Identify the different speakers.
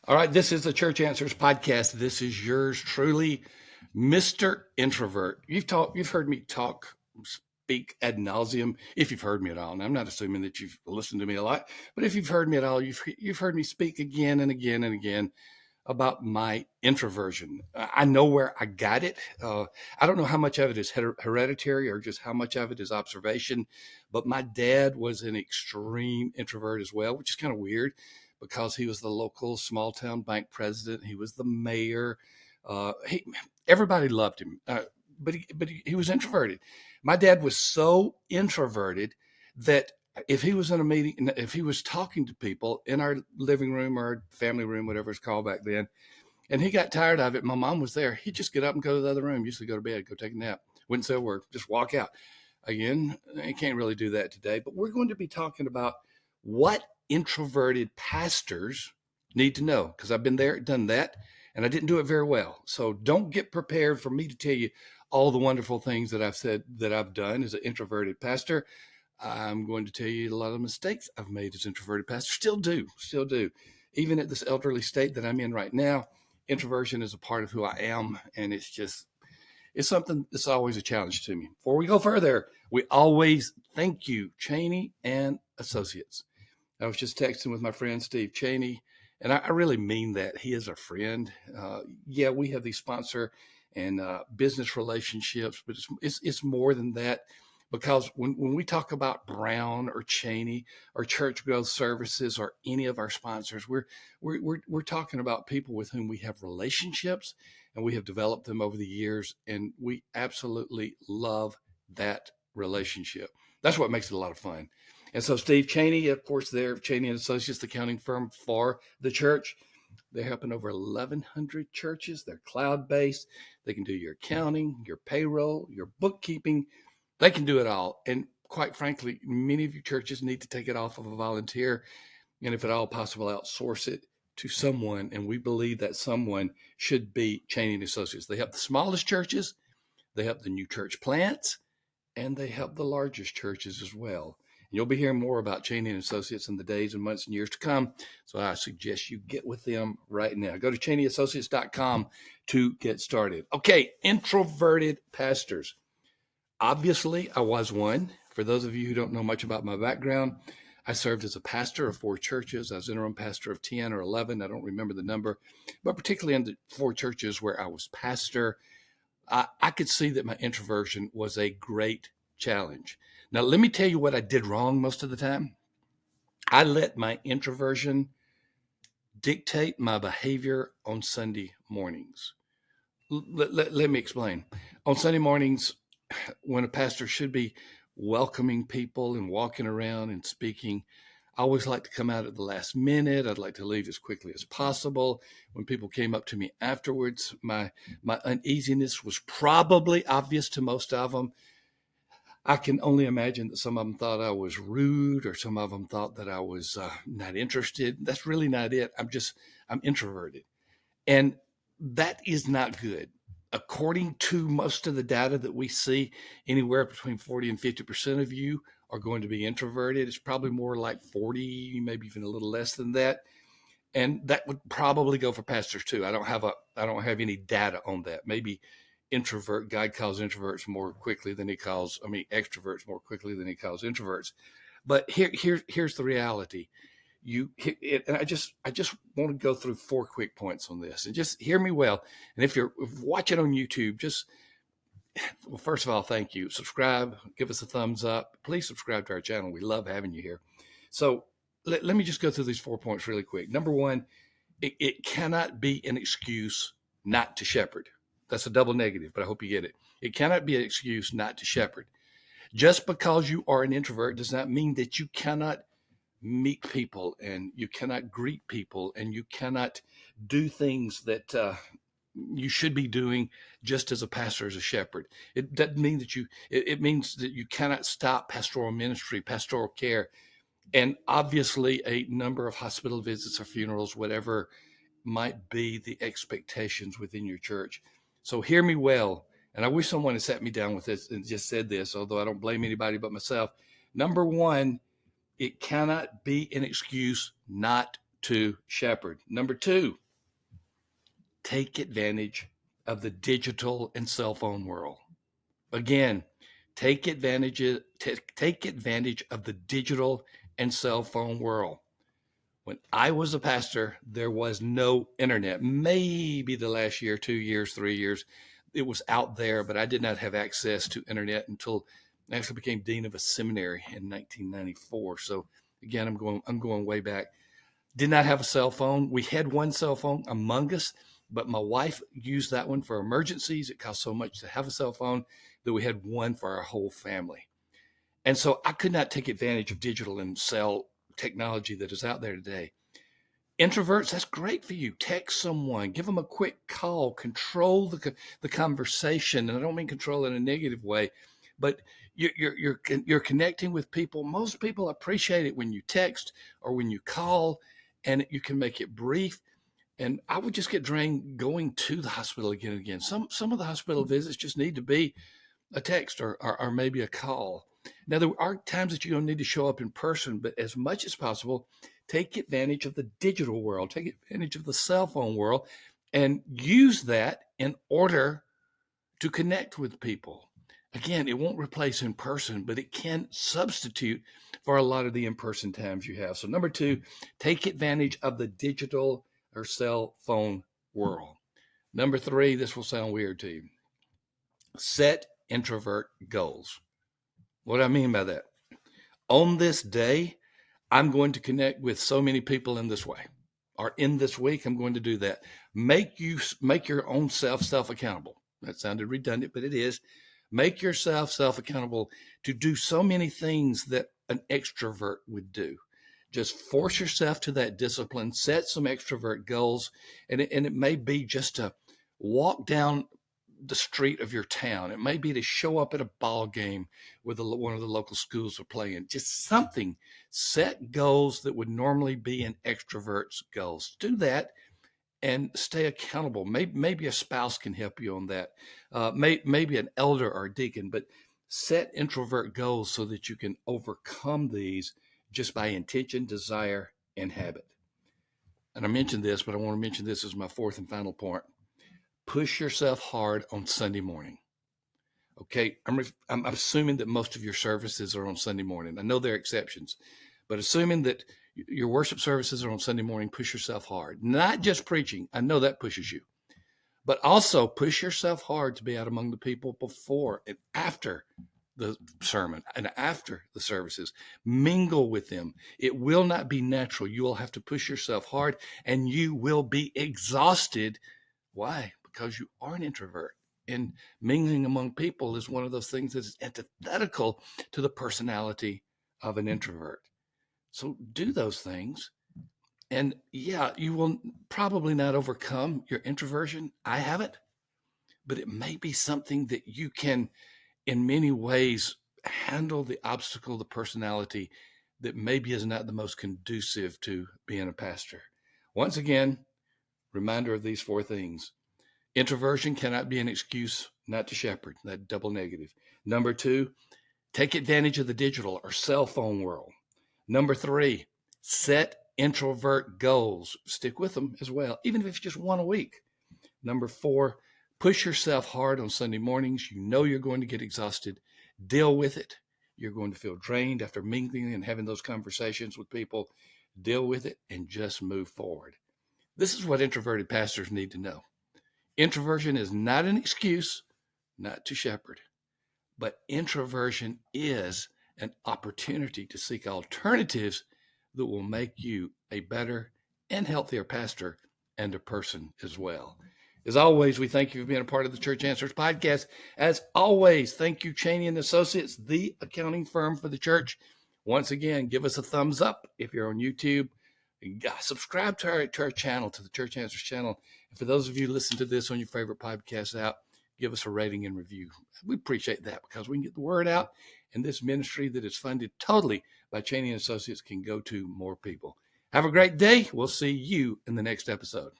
Speaker 1: All right, this is the Church Answers podcast. This is yours truly, Mr. Introvert. You've heard me speak ad nauseum. If you've heard me at all, and I'm not assuming that you've listened to me a lot, but if you've heard me at all, you've heard me speak again and again and again about my introversion. I know where I got it. I don't know how much of it is hereditary or just how much of it is observation, but my dad was an extreme introvert as well, which is kind of weird because he was the local small town bank president. He was the mayor. Everybody loved him, but he was introverted. My dad was so introverted that if he was in a meeting, if he was talking to people in our living room or family room, whatever it's called back then, and he got tired of it, my mom was there, he'd just get up and go to the other room, usually go to bed, go take a nap, wouldn't say a word, just walk out. Again, you can't really do that today, but we're going to be talking about what introverted pastors need to know, because I've been there, done that, and I didn't do it very well. So don't get prepared for me to tell you all the wonderful things that I've said that I've done as an introverted pastor. I'm going to tell you a lot of the mistakes I've made as introverted pastor. Still do. Even at this elderly state that I'm in right now, introversion is a part of who I am, and it's something that's always a challenge to me. Before we go further, we always thank you, Cheney and Associates. I was just texting with my friend Steve Cheney, and I really mean that. He is a friend. Yeah, we have these sponsor and business relationships, but it's more than that. Because when we talk about Brown or Cheney or Church Growth Services or any of our sponsors, we're talking about people with whom we have relationships and we have developed them over the years, and we absolutely love that relationship. That's what makes it a lot of fun. And so Steve Cheney, of course, they're Cheney and Associates, the accounting firm for the church. They're helping over 1,100 churches. They're cloud-based. They can do your accounting, your payroll, your bookkeeping. They can do it all. And quite frankly, many of your churches need to take it off of a volunteer and, if at all possible, outsource it to someone. And we believe that someone should be Cheney and Associates. They help the smallest churches, they help the new church plants, and they help the largest churches as well. And you'll be hearing more about Cheney and Associates in the days and months and years to come. So I suggest you get with them right now. Go to CheneyAssociates.com to get started. Okay, introverted pastors. Obviously, I was one. For those of you who don't know much about my background, I served as a pastor of 4 churches. I was interim pastor of 10 or 11. I don't remember the number, but particularly in the 4 churches where I was pastor, I could see that my introversion was a great challenge. Now, let me tell you what I did wrong most of the time. I let my introversion dictate my behavior on Sunday mornings. Let me explain. On Sunday mornings, when a pastor should be welcoming people and walking around and speaking, I always like to come out at the last minute. I'd like to leave as quickly as possible. When people came up to me afterwards, my uneasiness was probably obvious to most of them. I can only imagine that some of them thought I was rude, or some of them thought that I was not interested. That's really not it. I'm introverted. And that is not good. According to most of the data that we see, anywhere between 40 and 50% of you are going to be introverted. It's probably more like 40, maybe even a little less than that. And that would probably go for pastors too. I don't have any data on that. Maybe God calls introverts more quickly than extroverts more quickly than he calls introverts. But here's the reality. And I just want to go through 4 quick points on this, and just hear me well. And if you're watching on YouTube, well, first of all, thank you. Subscribe, give us a thumbs up. Please subscribe to our channel. We love having you here. So let me just go through these 4 points really quick. Number one, it cannot be an excuse not to shepherd. That's a double negative, but I hope you get it. It cannot be an excuse not to shepherd. Just because you are an introvert does not mean that you cannot meet people and you cannot greet people and you cannot do things that you should be doing just as a pastor, as a shepherd. It doesn't mean that it means that you cannot stop pastoral ministry, pastoral care, and obviously a number of hospital visits or funerals, whatever might be the expectations within your church. So hear me well. And I wish someone had sat me down with this and just said this, although I don't blame anybody but myself. Number one, it cannot be an excuse not to shepherd. Number two, take advantage of the digital and cell phone world. Again, take advantage of the digital and cell phone world. When I was a pastor, there was no internet. Maybe the last year, 2 years, 3 years, it was out there, but I did not have access to internet until I actually became dean of a seminary in 1994. So again, I'm going way back. Did not have a cell phone. We had one cell phone among us, but my wife used that one for emergencies. It cost so much to have a cell phone that we had one for our whole family. And so I could not take advantage of digital and cell technology that is out there today. Introverts, that's great for you. Text someone, give them a quick call, control the conversation. And I don't mean control in a negative way, but you're connecting with people. Most people appreciate it when you text or when you call, and you can make it brief. And I would just get drained going to the hospital again and again. Some of the hospital visits just need to be a text or maybe a call. Now, there are times that you don't need to show up in person, but as much as possible, take advantage of the digital world, take advantage of the cell phone world, and use that in order to connect with people. Again, it won't replace in person, but it can substitute for a lot of the in-person times you have. So number two, take advantage of the digital or cell phone world. Number three, this will sound weird to you. Set introvert goals. What do I mean by that? On this day, I'm going to connect with so many people in this way, or in this week, I'm going to do that. Make your own self accountable. That sounded redundant, but it is. Make yourself self-accountable to do so many things that an extrovert would do. Just force yourself to that discipline, set some extrovert goals, and it may be just to walk down the street of your town. It may be to show up at a ball game where one of the local schools are playing. Just something. Set goals that would normally be an extrovert's goals. Do that and stay accountable. Maybe a spouse can help you on that. Maybe an elder or a deacon, but set introvert goals so that you can overcome these just by intention, desire, and habit. And I mentioned this, but I want to mention this as my fourth and final point. Push yourself hard on Sunday morning. Okay, I'm assuming that most of your services are on Sunday morning. I know there are exceptions, but assuming that your worship services are on Sunday morning, push yourself hard. Not just preaching. I know that pushes you, but also push yourself hard to be out among the people before and after the sermon and after the services. Mingle with them. It will not be natural. You will have to push yourself hard and you will be exhausted. Why? Because you are an introvert. And mingling among people is one of those things that is antithetical to the personality of an introvert. So do those things. And yeah, you will probably not overcome your introversion. I haven't, but it may be something that you can, in many ways, handle the obstacle, the personality that maybe is not the most conducive to being a pastor. Once again, reminder of these four things. Introversion cannot be an excuse not to shepherd, that double negative. Number two, take advantage of the digital or cell phone world. Number three, set introvert goals. Stick with them as well, even if it's just one a week. Number four, push yourself hard on Sunday mornings. You know you're going to get exhausted. Deal with it. You're going to feel drained after mingling and having those conversations with people. Deal with it and just move forward. This is what introverted pastors need to know. Introversion is not an excuse not to shepherd, but introversion is an opportunity to seek alternatives that will make you a better and healthier pastor and a person as well. As always, we thank you for being a part of the Church Answers podcast. As always, thank you, Cheney & Associates, the accounting firm for the church. Once again, give us a thumbs up if you're on YouTube. Subscribe to our channel, to the Church Answers channel. And for those of you who listen to this on your favorite podcast app, give us a rating and review. We appreciate that because we can get the word out, and this ministry that is funded totally by Cheney & Associates can go to more people. Have a great day. We'll see you in the next episode.